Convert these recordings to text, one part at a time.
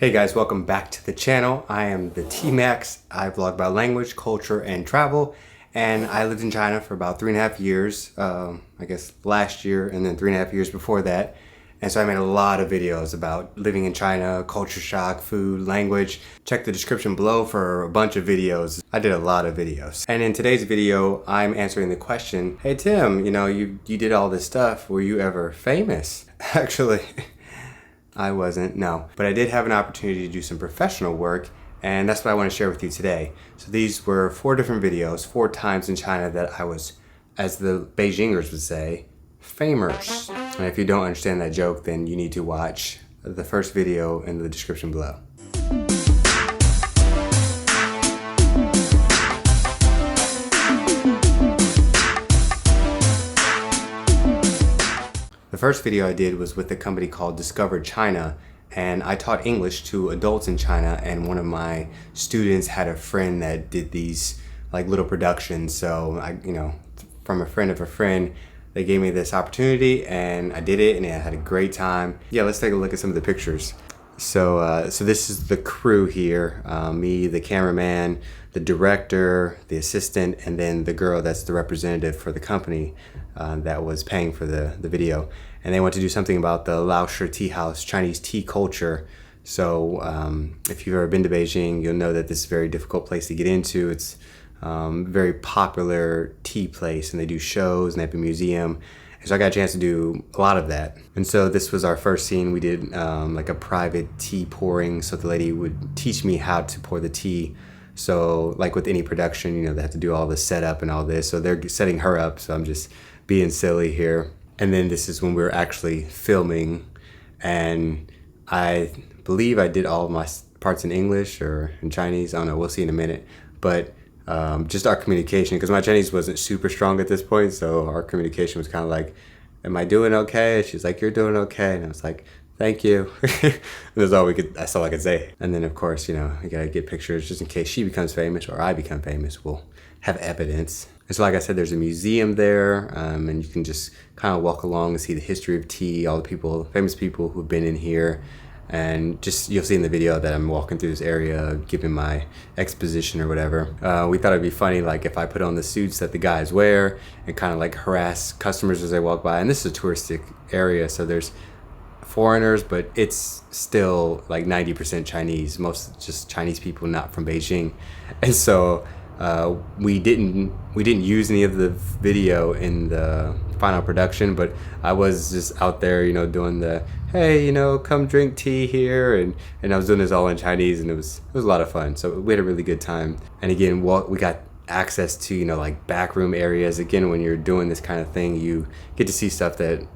Hey guys, welcome back to the channel. I am the TMax. I vlog about language, culture, and travel. And I lived in China for about 3.5 years, I guess last year, and then 3.5 years before that. And so I made a lot of videos about living in China, culture shock, food, language. Check the description below for a bunch of videos. I did a lot of videos. And in today's video, I'm answering the question, hey Tim, you did all this stuff. Were you ever famous? Actually, I wasn't, no. But I did have an opportunity to do some professional work, and that's what I want to share with you today. So these were 4 different videos, 4 times in China that I was, as the Beijingers would say, famous. And if you don't understand that joke, then you need to watch the first video in the description below. The first video I did was with a company called Discover China, and I taught English to adults in China, and one of my students had a friend that did these like little productions. So from a friend of a friend, they gave me this opportunity and I did it and I had a great time. Yeah, let's take a look at some of the pictures. So this is the crew here, me, the cameraman, the director, the assistant, and then the girl that's the representative for the company that was paying for the video. And they want to do something about the Laoshi tea house, Chinese tea culture. So if you've ever been to Beijing, you'll know that this is a very difficult place to get into. It's very popular tea place, and they do shows and they have a museum. And so I got a chance to do a lot of that. And so this was our first scene. We did like a private tea pouring. So the lady would teach me how to pour the tea. So like with any production, they have to do all the setup and all this. So they're setting her up. So I'm just being silly here. And then this is when we were actually filming. And I believe I did all of my parts in English or in Chinese. I don't know. We'll see in a minute. But just our communication, because my Chinese wasn't super strong at this point, so our communication was kind of like, am I doing okay? She's like, you're doing okay. And I was like, thank you. And that's all I could say. And then of course, you gotta get pictures just in case she becomes famous or I become famous. We'll have evidence. And so like I said, there's a museum there, and you can just kind of walk along and see the history of tea, all the people, famous people who've been in here. And just, you'll see in the video that I'm walking through this area, giving my exposition or whatever. We thought it'd be funny, like if I put on the suits that the guys wear and kind of like harass customers as they walk by. And this is a touristic area, so there's foreigners, but it's still like 90% Chinese, most just Chinese people not from Beijing. And so we didn't use any of the video in the final production, but I was just out there, doing the, hey, come drink tea here, and I was doing this all in Chinese, and it was a lot of fun. So we had a really good time. And again, we got access to like backroom areas. Again, when you're doing this kind of thing, you get to see stuff that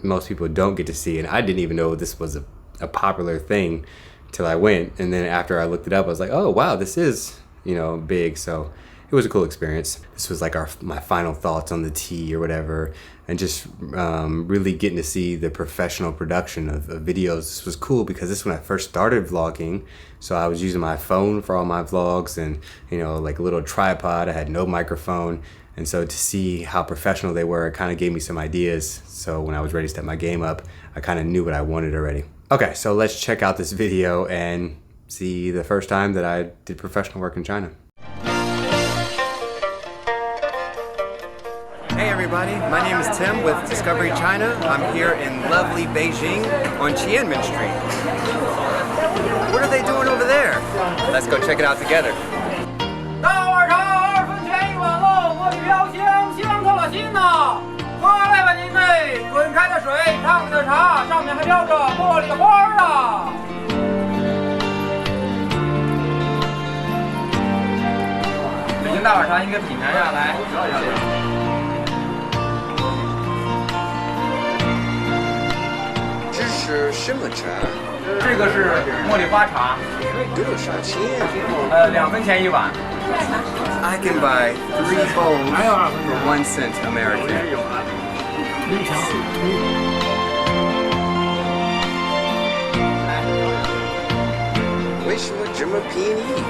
most people don't get to see, and I didn't even know this was a popular thing till I went. And then after I looked it up, I was like, oh wow, this is big. So it was a cool experience. This was like my final thoughts on the tea or whatever, and just really getting to see the professional production of videos. This was cool because this is when I first started vlogging. So I was using my phone for all my vlogs, and like a little tripod. I had no microphone. And so to see how professional they were, it kind of gave me some ideas. So when I was ready to step my game up, I kind of knew what I wanted already. Okay, so let's check out this video and see the first time that I did professional work in China. Hey everybody, my name is Tim with Discovery China. I'm here in lovely Beijing on Tiananmen Street. What are they doing over there? Let's go check it out together. I can buy 3 bowls for 1 cent American. 为什么这么便宜？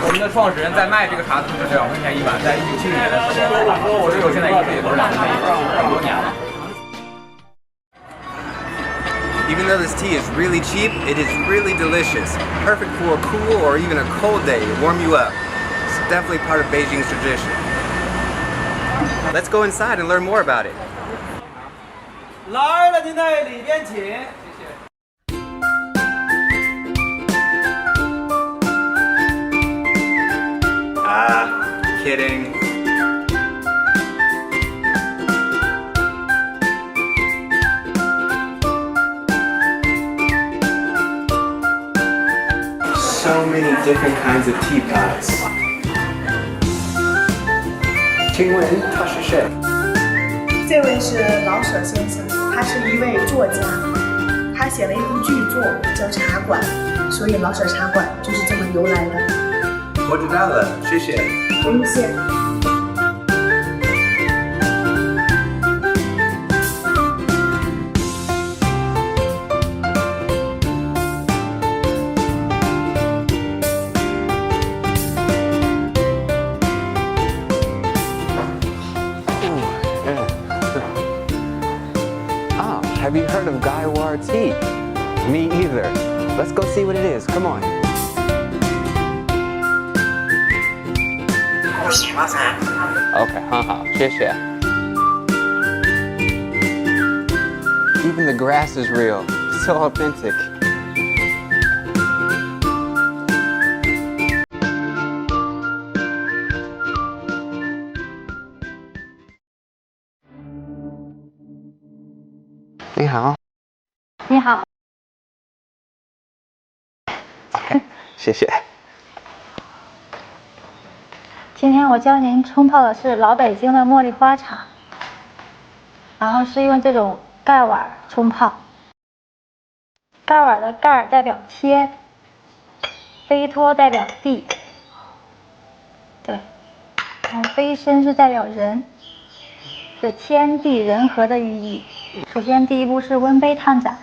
我们的创始人在卖这个茶的时候是2块钱一碗，在1997年的时候，只有现在一直也都是2块钱一碗，这么多年了。Even though this tea is really cheap, it is really delicious. Perfect for a cool or even a cold day to warm you up. It's definitely part of Beijing's tradition. Let's go inside and learn more about it. 来了，您在里边请。谢谢。Kidding. So many different kinds of teapots. 请问他是谁？这位是老舍先生，他是一位作家，他写了一部巨作叫《茶馆》，所以老舍茶馆就是这么由来的。我知道了，谢谢。不用谢。Have you heard of Gaiwar tea? Me either. Let's go see what it is. Come on. Okay, 很好，谢谢。Even the grass is real. So authentic. 你好。你好。谢谢。今天我教您冲泡的是老北京的茉莉花茶，然后是用这种盖碗冲泡。盖碗的盖儿代表天，飞托代表地，对，然后飞身是代表人，是天地人和的寓意。首先第一步是温杯烫盏，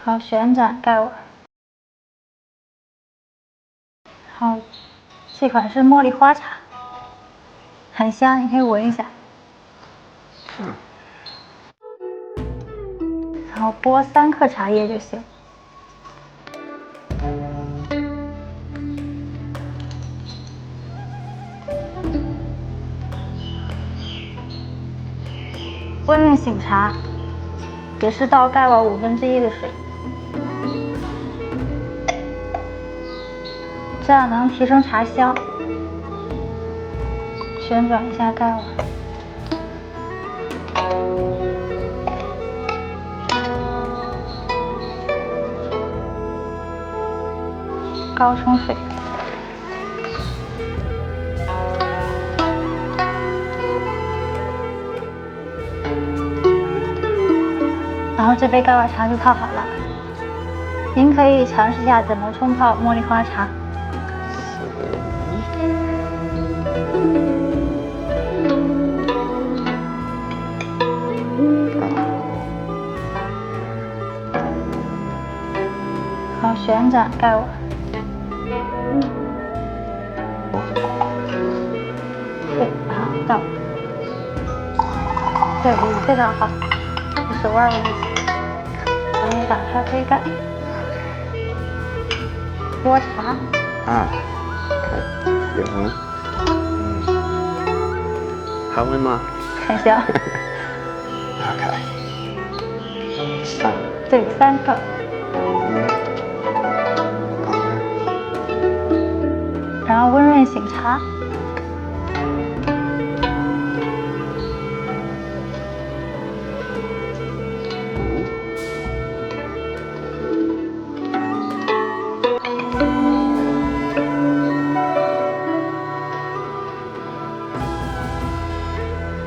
好旋转盖碗。好，这款是茉莉花茶，很香，你可以闻一下。然后拨3克茶叶就行。温润醒茶，也是倒盖碗1/5的水。这样能提升茶香。旋转一下盖碗，高冲水，然后这杯盖碗茶就泡好了。您可以尝试一下怎么冲泡茉莉花茶。好，旋转盖碗。对，好，倒。对，非常好，手腕位置。然后打开杯盖，拨茶。有闻。好闻吗？很香。OK。对，3克。然后温润醒茶。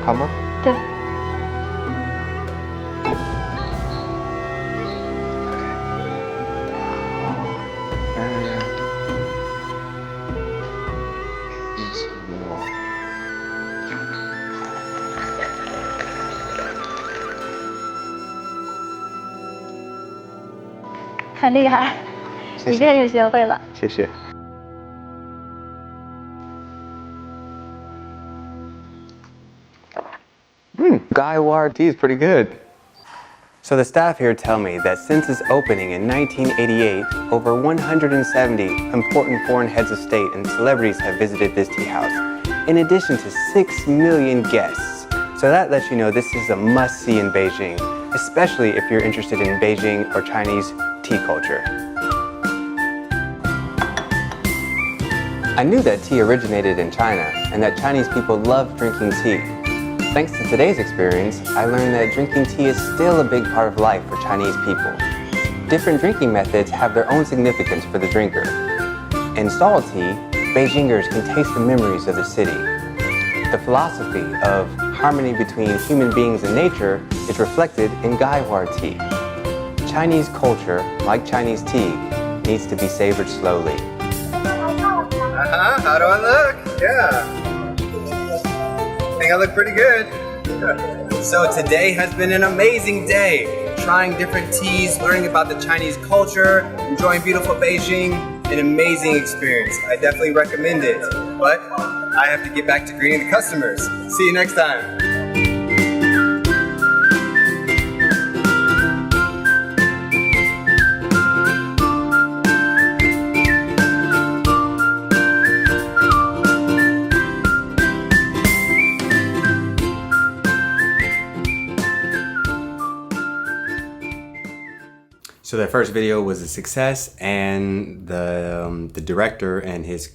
好吗？对。很厉害，一遍就学会了。谢谢。Gaiwar tea is pretty good. So the staff here tell me that since its opening in 1988, over 170 important foreign heads of state and celebrities have visited this tea house, in addition to 6 million guests. So that lets you know this is a must-see in Beijing, especially if you're interested in Beijing or Chinese tea culture. I knew that tea originated in China and that Chinese people love drinking tea. Thanks to today's experience, I learned that drinking tea is still a big part of life for Chinese people. Different drinking methods have their own significance for the drinker. In stall tea, Beijingers can taste the memories of the city. The philosophy of harmony between human beings and nature is reflected in Gaiwar tea. Chinese culture, like Chinese tea, needs to be savored slowly. How do I look? Yeah. I think I look pretty good. So today has been an amazing day. Trying different teas, learning about the Chinese culture, enjoying beautiful Beijing, an amazing experience. I definitely recommend it. But I have to get back to greeting the customers. See you next time. So that first video was a success, and the director and his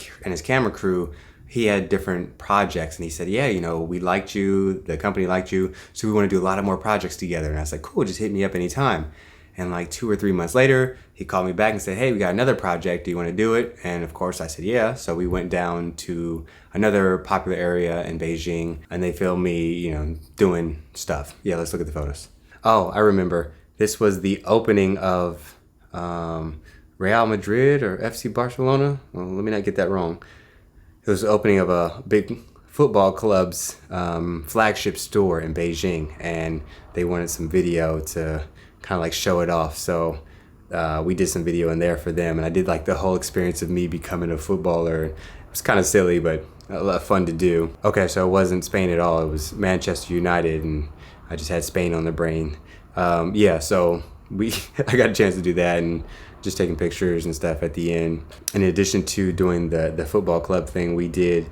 camera crew, he had different projects, and he said, yeah, you know, we liked you, the company liked you, so we want to do a lot of more projects together. And I was like, cool, just hit me up anytime. And like 2 or 3 months later, he called me back and said, hey, we got another project, do you want to do it? And of course I said, yeah. So we went down to another popular area in Beijing, and they filmed me, you know, doing stuff. Yeah, let's look at the photos. Oh, I remember. This was the opening of Real Madrid or FC Barcelona. Well, let me not get that wrong. It was the opening of a big football club's flagship store in Beijing, and they wanted some video to kind of like show it off. So we did some video in there for them, and I did like the whole experience of me becoming a footballer. It was kind of silly, but a lot of fun to do. Okay, so it wasn't Spain at all. It was Manchester United, and I just had Spain on the brain. Yeah, so I got a chance to do that and just taking pictures and stuff at the end. In addition to doing the football club thing, we did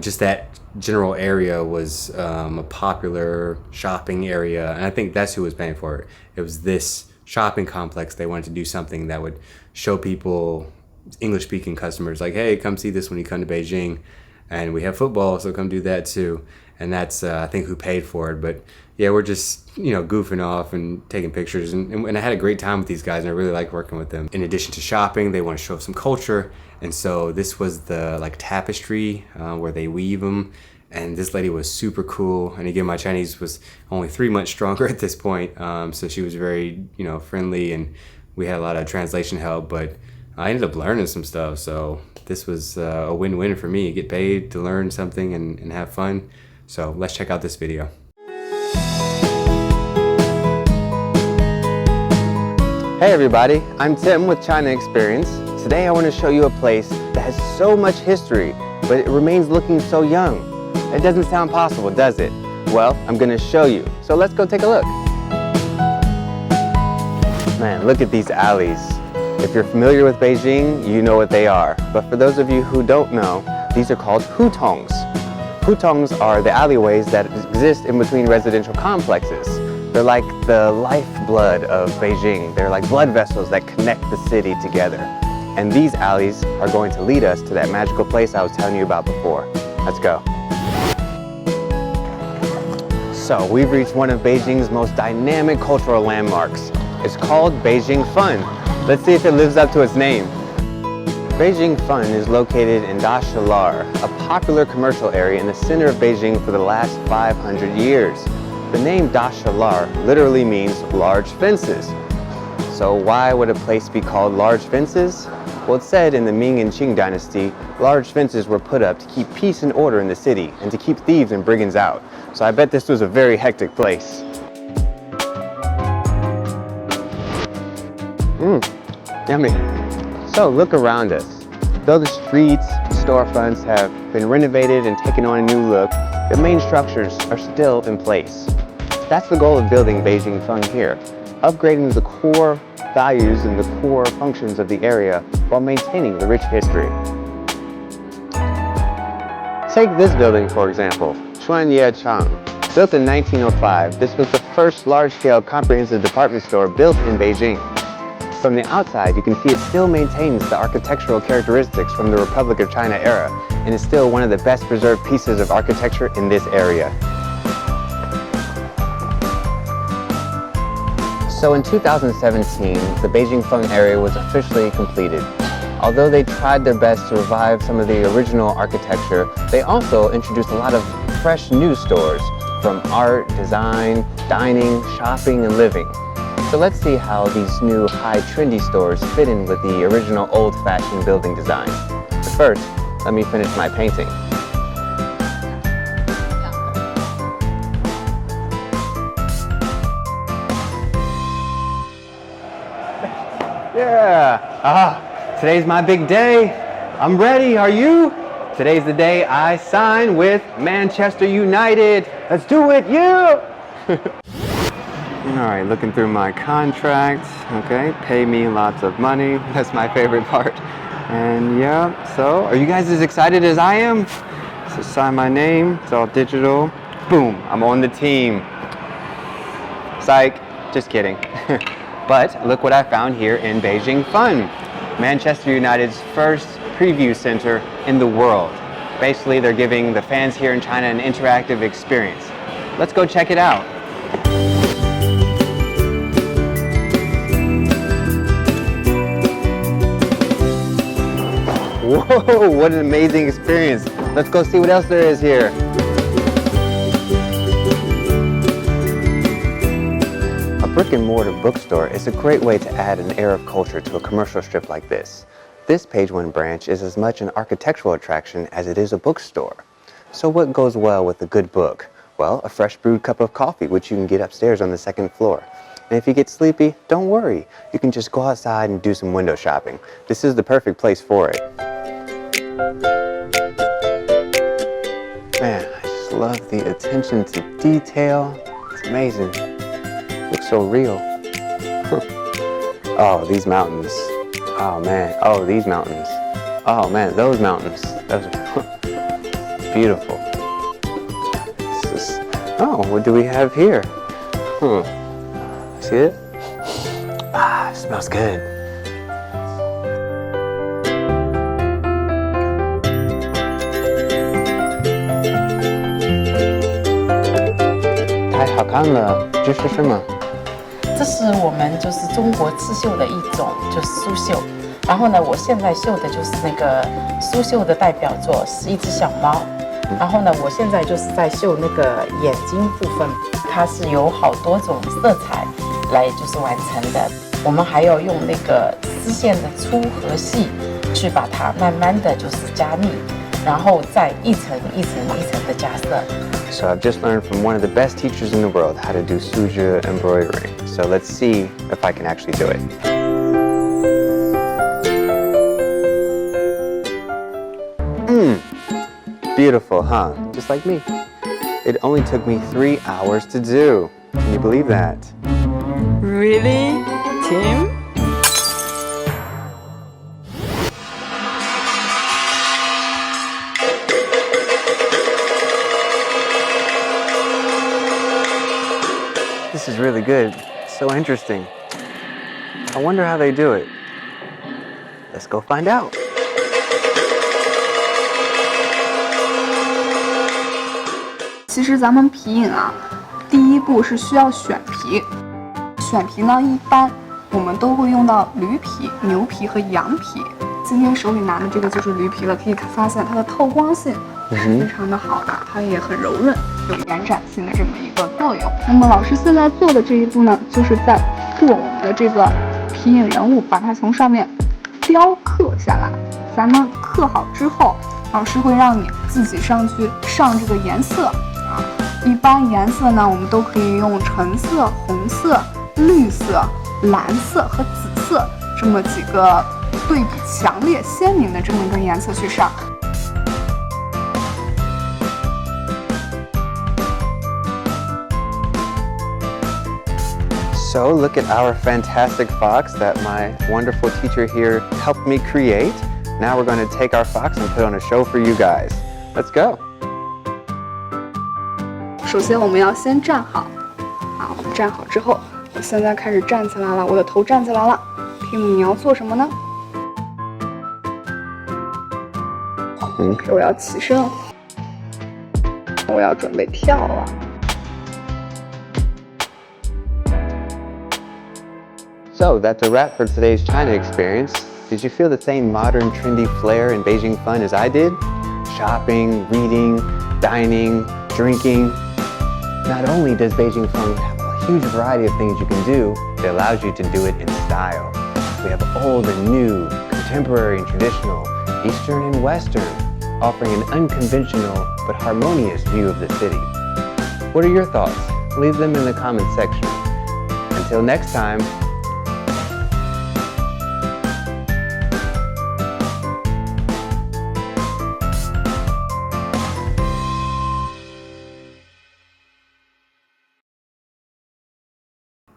just that general area was a popular shopping area, and I think that's who was paying for it. It was this shopping complex. They wanted to do something that would show people, English-speaking customers, like, hey, come see this when you come to Beijing, and we have football, so come do that too. And that's I think who paid for it. But yeah, we're just, you know, goofing off and taking pictures, and I had a great time with these guys, and I really like working with them. In addition to shopping, they want to show some culture, and so this was the like tapestry where they weave them, and this lady was super cool. And again, my Chinese was only 3 months stronger at this point, so she was very, you know, friendly, and we had a lot of translation help, but I ended up learning some stuff, so this was a win-win for me. Get paid to learn something and have fun. So let's check out this video. Hey everybody, I'm Tim with China Experience. Today I want to show you a place that has so much history, but it remains looking so young. It doesn't sound possible, does it? Well, I'm going to show you. So let's go take a look. Man, look at these alleys. If you're familiar with Beijing, you know what they are. But for those of you who don't know, these are called hutongs. Hutongs are the alleyways that exist in between residential complexes. They're like the lifeblood of Beijing. They're like blood vessels that connect the city together. And these alleys are going to lead us to that magical place I was telling you about before. Let's go. So we've reached one of Beijing's most dynamic cultural landmarks. It's called Beijing Fun. Let's see if it lives up to its name. Beijing Fun is located in Dashalar, a popular commercial area in the center of Beijing for the last 500 years. The name Dashalar literally means large fences. So why would a place be called large fences? Well, it's said in the Ming and Qing dynasty, large fences were put up to keep peace and order in the city and to keep thieves and brigands out. So I bet this was a very hectic place. Yummy. So look around us. Though the streets, storefronts have been renovated and taken on a new look, the main structures are still in place. That's the goal of building Beijing Feng here, upgrading the core values and the core functions of the area while maintaining the rich history. Take this building, for example, Chuanyechang. Built in 1905, this was the first large-scale comprehensive department store built in Beijing. From the outside, you can see it still maintains the architectural characteristics from the Republic of China era and is still one of the best preserved pieces of architecture in this area. So in 2017, the Beijing Feng area was officially completed. Although they tried their best to revive some of the original architecture, they also introduced a lot of fresh new stores from art, design, dining, shopping, and living. So let's see how these new high trendy stores fit in with the original old-fashioned building design. But first, let me finish my painting. Yeah! Today's my big day. I'm ready, are you? Today's the day I sign with Manchester United. Let's do it, yeah! All right, looking through my contract. Okay, pay me lots of money. That's my favorite part. And yeah, so are you guys as excited as I am? So sign my name, it's all digital. Boom, I'm on the team. Psych, just kidding. But look what I found here in Beijing Fun. Manchester United's first preview center in the world. Basically, they're giving the fans here in China an interactive experience. Let's go check it out. Whoa, what an amazing experience. Let's go see what else there is here. A brick and mortar bookstore is a great way to add an air of culture to a commercial strip like this. This Page One branch is as much an architectural attraction as it is a bookstore. So what goes well with a good book? Well, a fresh brewed cup of coffee, which you can get upstairs on the second floor. And if you get sleepy, don't worry. You can just go outside and do some window shopping. This is the perfect place for it. Man, I just love the attention to detail. It's amazing. Looks so real. Oh, these mountains. Oh man, oh these mountains. Oh man, those mountains. Those are beautiful. Oh, what do we have here? See it? Ah, it smells good.太好看了，这是什么？这是我们就是中国刺绣的一种，就是苏绣。然后呢，我现在绣的就是那个苏绣的代表作是一只小猫。然后呢，我现在就是在绣那个眼睛部分，它是有好多种色彩来就是完成的。我们还要用那个丝线的粗和细去把它慢慢的就是加密，然后再一层一层一层的加色。So I've just learned from one of the best teachers in the world how to do suzhi embroidery. So let's see if I can actually do it. Beautiful, huh? Just like me. It only took me 3 hours to do. Can you believe that? Really, Tim? This is really good. So interesting. I wonder how they do it. Let's go find out. 其实咱们皮影啊，第一步是需要选皮。选皮呢，一般我们都会用到驴皮、牛皮和羊皮。今天手里拿的这个就是驴皮了，可以发现它的透光性是非常的好的，它也很柔润，有延展性的这么一个作用。那么老师现在做的这一步呢，就是在做我们的这个皮影人物，把它从上面雕刻下来。咱们刻好之后，老师会让你自己上去上这个颜色。一般颜色呢，我们都可以用橙色、红色、绿色、蓝色和紫色这么几个对比强烈、鲜明的这么一个颜色去上。So look at our fantastic fox that my wonderful teacher here helped me create. Now we're going to take our fox and put on a show for you guys. Let's go. 首先我们要先站好，好，我们站好之后，我现在开始站起来了，我的头站起来了。Tim， 你要做什么呢？我要起身，我要准备跳了。So that's a wrap for today's China experience. Did you feel the same modern, trendy flair in Beijing fun as I did? Shopping, reading, dining, drinking. Not only does Beijing fun have a huge variety of things you can do, it allows you to do it in style. We have old and new, contemporary and traditional, Eastern and Western, offering an unconventional but harmonious view of the city. What are your thoughts? Leave them in the comments section. Until next time,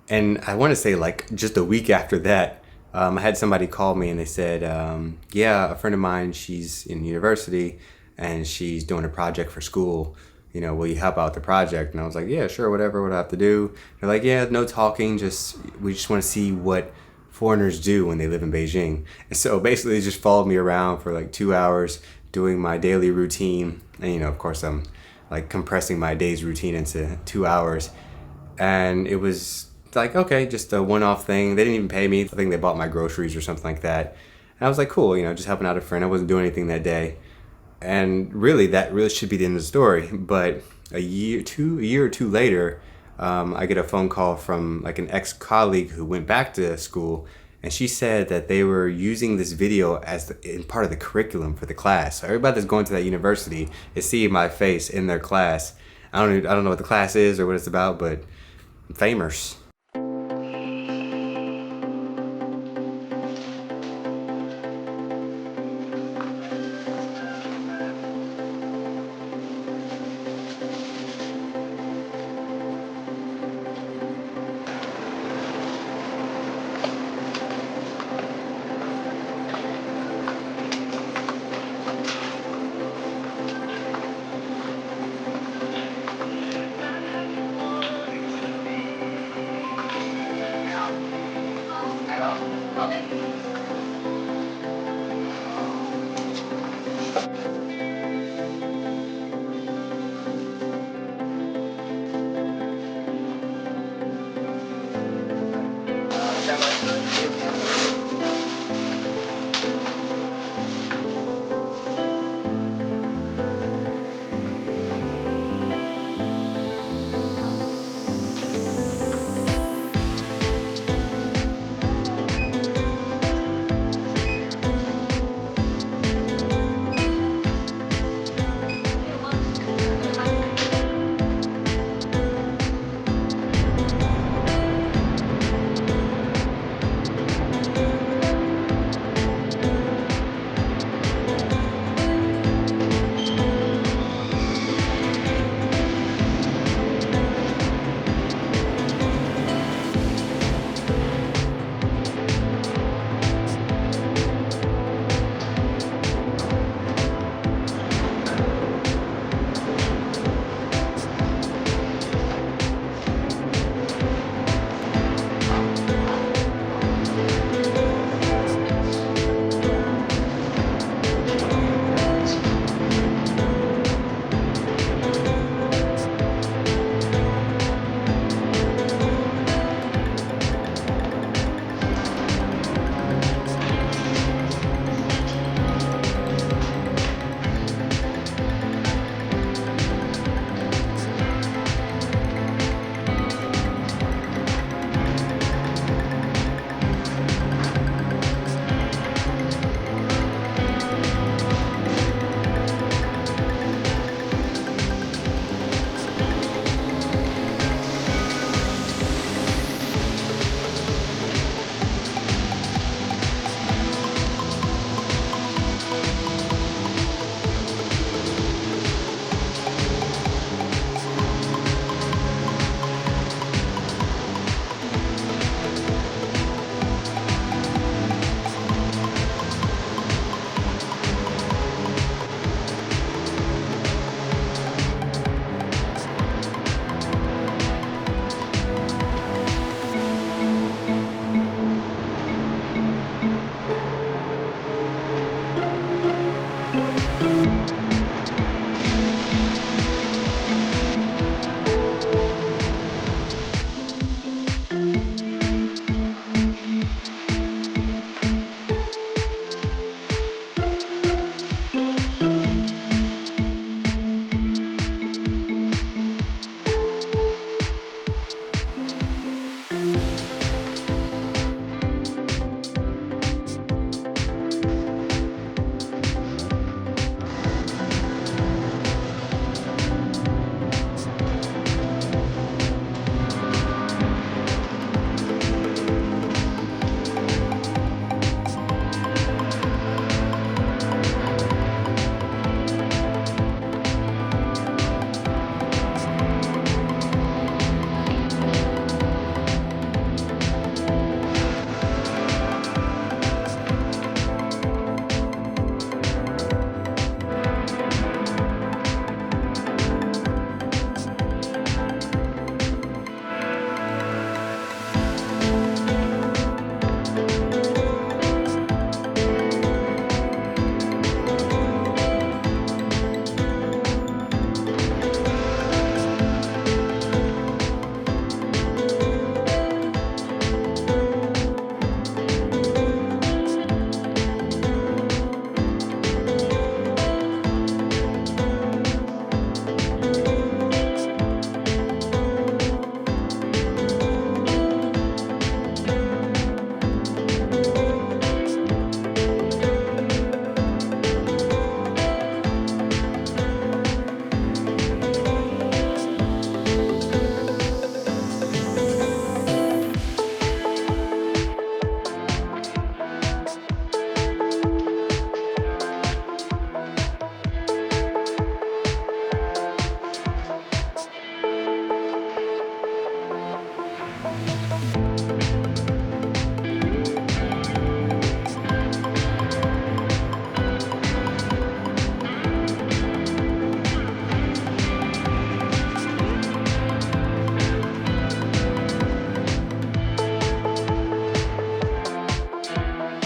And I want to say, like, just a week after that, I had somebody call me and they said, yeah, a friend of mine, she's in university and she's doing a project for school. You know, will you help out with the project? And I was like, yeah, sure, whatever, what do I have to do? They're like, yeah, no talking, we just want to see what foreigners do when they live in Beijing. And so basically they just followed me around for like 2 hours doing my daily routine. And, you know, of course, I'm like compressing my day's routine into 2 hours. And it was like, okay, just a one-off thing. They didn't even pay me. I think they bought my groceries or something like that. And I was like, cool, you know, just helping out a friend. I wasn't doing anything that day. And really, that really should be the end of the story. But a year or two later, I get a phone call from like an ex-colleague who went back to school, and she said that they were using this video as in part of the curriculum for the class. So everybody that's going to that university is seeing my face in their class. I don't know what the class is or what it's about, but I'm famous.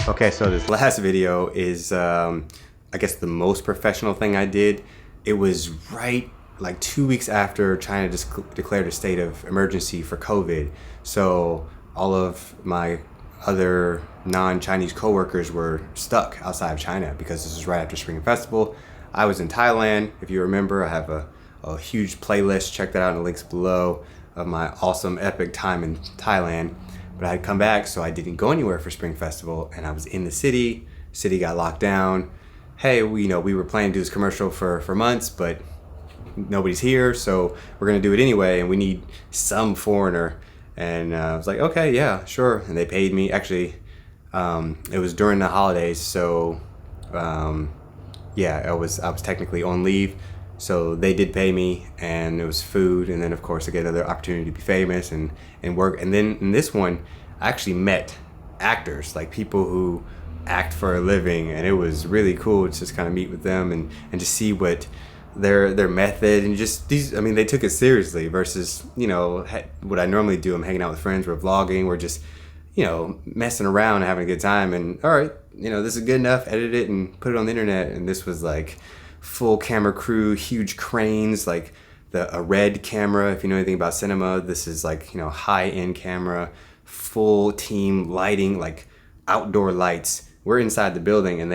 Okay, so this last video is, I guess, the most professional thing I did. It was right like 2 weeks after China just declared a state of emergency for COVID. So all of my other non-Chinese coworkers were stuck outside of China because this was right after Spring Festival. I was in Thailand. If you remember, I have a huge playlist. Check that out in the links below of my awesome epic time in Thailand. But I had come back, so I didn't go anywhere for Spring Festival, and I was in the city. City got locked down. Hey, we were planning to do this commercial for months, but nobody's here, so we're gonna do it anyway, and we need some foreigner. And I was like, okay, yeah, sure. And they paid me. Actually, it was during the holidays, so yeah, I was technically on leave. So they did pay me, and it was food, and then of course I get another opportunity to be famous and work. And then in this one, I actually met actors, like people who act for a living, and it was really cool to just kind of meet with them and to see what their method and just these. I mean, they took it seriously versus what I normally do. I'm hanging out with friends, we're vlogging, we're just messing around and having a good time. And all right, this is good enough. Edit it and put it on the internet. And this was like full camera crew, huge cranes, like a red camera. If you know anything about cinema, this is like high-end camera, full team lighting, like outdoor lights. We're inside the building,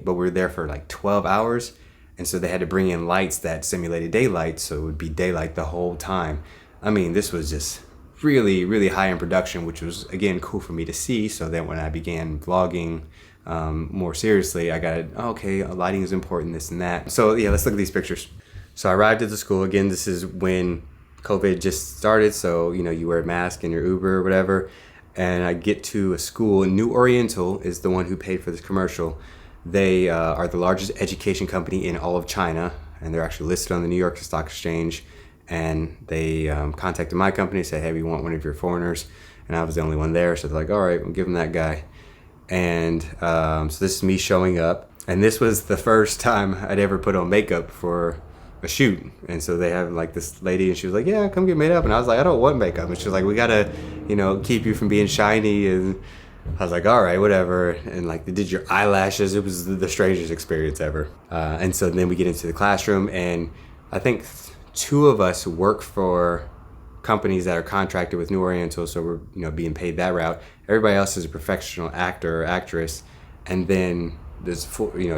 but we're there for like 12 hours, and so they had to bring in lights that simulated daylight, so it would be daylight the whole time. I mean, this was just really, really high-end production, which was again cool for me to see. So then when I began vlogging more seriously, I got it. Okay, lighting is important, this and that. So yeah, let's look at these pictures. So I arrived at the school. Again, this is when COVID just started, so you wear a mask in your Uber or whatever. And I get to a school. New Oriental is the one who paid for this commercial. They are the largest education company in all of China, and they're actually listed on the New York Stock Exchange. And they contacted my company, said, hey, we want one of your foreigners. And I was the only one there, so they're like, all right, we'll give them that guy. And so this is me showing up, and this was the first time I'd ever put on makeup for a shoot. And so they have like this lady, and she was like, yeah, come get made up. And I was like, I don't want makeup. And she was like, we gotta keep you from being shiny. And I was like, all right, whatever. And like they did your eyelashes. It was the strangest experience ever. And so then we get into the classroom, and I think 2 of us work for companies that are contracted with New Oriental, so we're being paid that route. Everybody else is a professional actor or actress, and then there's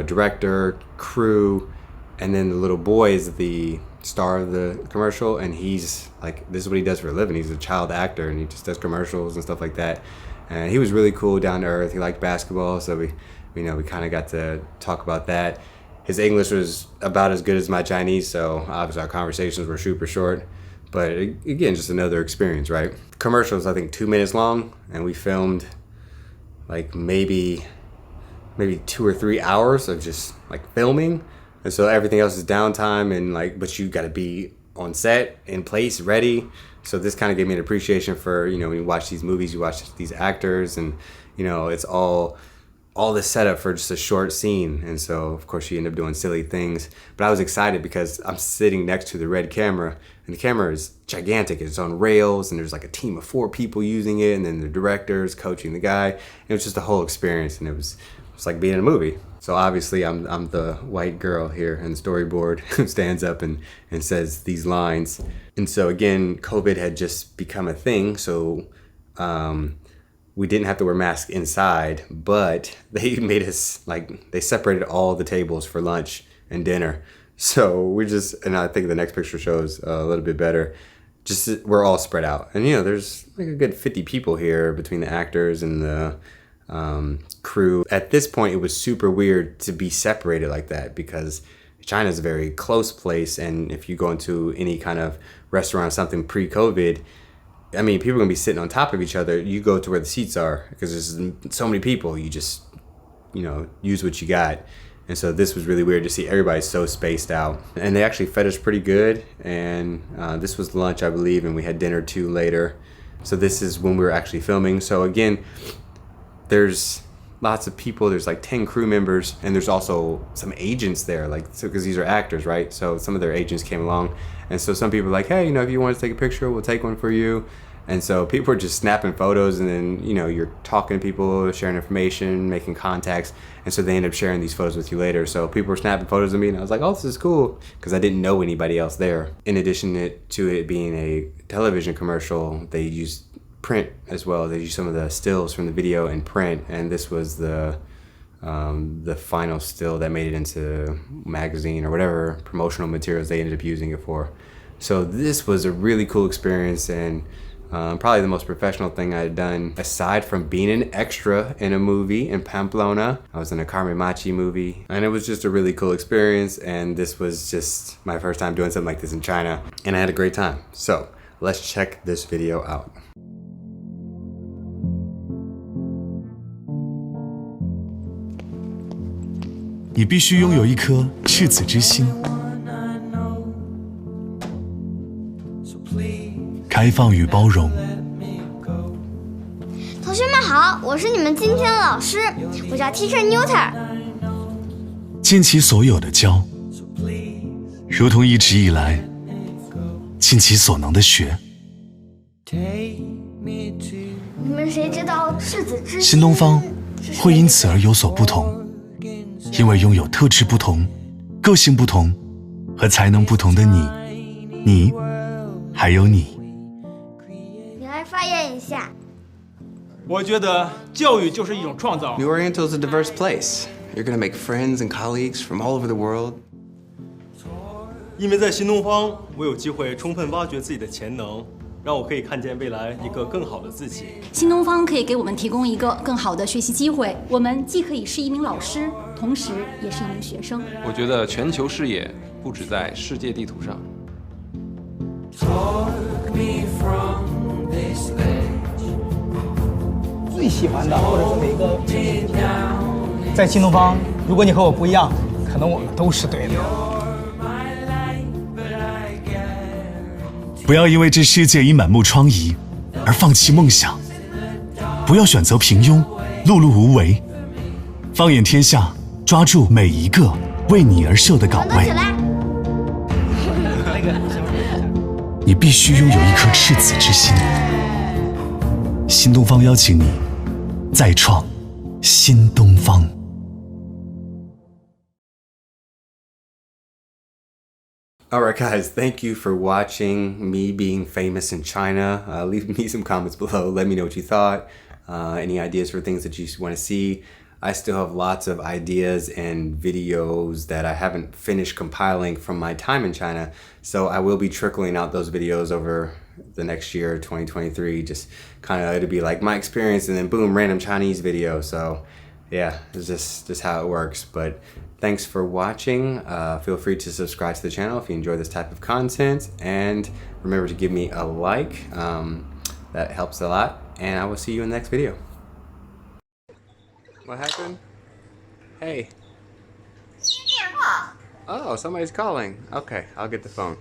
director, crew, and then the little boy is the star of the commercial, and he's like, this is what he does for a living. He's a child actor, and he just does commercials and stuff like that. And he was really cool, down to earth. He liked basketball, so we kind of got to talk about that. His English was about as good as my Chinese, so obviously our conversations were super short. But again, just another experience, right? The commercial was, I think, 2 minutes long, and we filmed like maybe 2 or 3 hours of just like filming. And so everything else is downtime, and but you got to be on set, in place, ready. So this kind of gave me an appreciation for, when you watch these movies, you watch these actors, and it's all this setup for just a short scene. And so of course you end up doing silly things, but I was excited because I'm sitting next to the red camera, and the camera is gigantic. It's on rails, and there's like a team of 4 people using it, and then the directors coaching the guy. And it was just a whole experience, and it was like being in a movie. So obviously I'm the white girl here in the storyboard who stands up and says these lines. And so again, COVID had just become a thing, so we didn't have to wear masks inside, but they made us, they separated all the tables for lunch and dinner. So and I think the next picture shows a little bit better. Just we're all spread out, and there's like a good 50 people here between the actors and the crew. At this point, it was super weird to be separated like that because China's a very close place, and if you go into any kind of restaurant or something pre-COVID, I mean, people are gonna be sitting on top of each other. You go to where the seats are because there's so many people. You just, use what you got. And so this was really weird to see everybody so spaced out. And they actually fed us pretty good. And this was lunch, I believe, and we had dinner too later. So this is when we were actually filming. So again, there's lots of people. There's like 10 crew members, and there's also some agents there, because these are actors, right? So some of their agents came along, and so some people were like, hey, if you want to take a picture, we'll take one for you. And so people were just snapping photos, and then, you know, you're talking to people, sharing information, making contacts. And so they end up sharing these photos with you later. So people were snapping photos of me, and I was like, oh, this is cool, because I didn't know anybody else there. In addition to it being a television commercial, they used print as well. They used some of the stills from the video in print, and this was the final still that made it into magazine or whatever promotional materials they ended up using it for. So this was a really cool experience, and probably the most professional thing I'd done aside from being an extra in a movie in Pamplona. I was in a Carmen Machi movie, and it was just a really cool experience, and this was just my first time doing something like this in China, and I had a great time. So let's check this video out.你必须拥有一颗赤子之心，开放与包容。同学们好，我是你们今天的老师，我叫 Teacher Newton。尽其所有的教，如同一直以来尽其所能的学。你们谁知道赤子之心？新东方会因此而有所不同。因为拥有特质不同、个性不同和才能不同的你还有你。你来发言一下。我觉得教育就是一种创造。New Oriental is a diverse place. You're gonna make friends and colleagues from all over the world. 因为在新东方，我有机会充分挖掘自己的潜能，让我可以看见未来一个更好的自己。新东方可以给我们提供一个更好的学习机会，我们既可以是一名老师，同时也是一名学生。我觉得全球视野不只在世界地图上。最喜欢的或者是哪个城市在新东方，如果你和我不一样，可能我们都是对的。不要因为这世界已满目疮痍而放弃梦想，不要选择平庸、碌碌无为，放眼天下，抓住每一个为你而设的岗位。你必须拥有一颗赤子之心。新东方邀请你再创新东方。Alright guys, thank you for watching me being famous in China. Leave me some comments below. Let me know what you thought. Any ideas for things that you want to see. I still have lots of ideas and videos that I haven't finished compiling from my time in China. So I will be trickling out those videos over the next year, 2023. Just kind of, it'll be like my experience and then boom, random Chinese video. So yeah, it's just how it works. But thanks for watching. Feel free to subscribe to the channel if you enjoy this type of content. And remember to give me a like. That helps a lot. And I will see you in the next video. What happened? Hey. Oh, somebody's calling. Okay, I'll get the phone.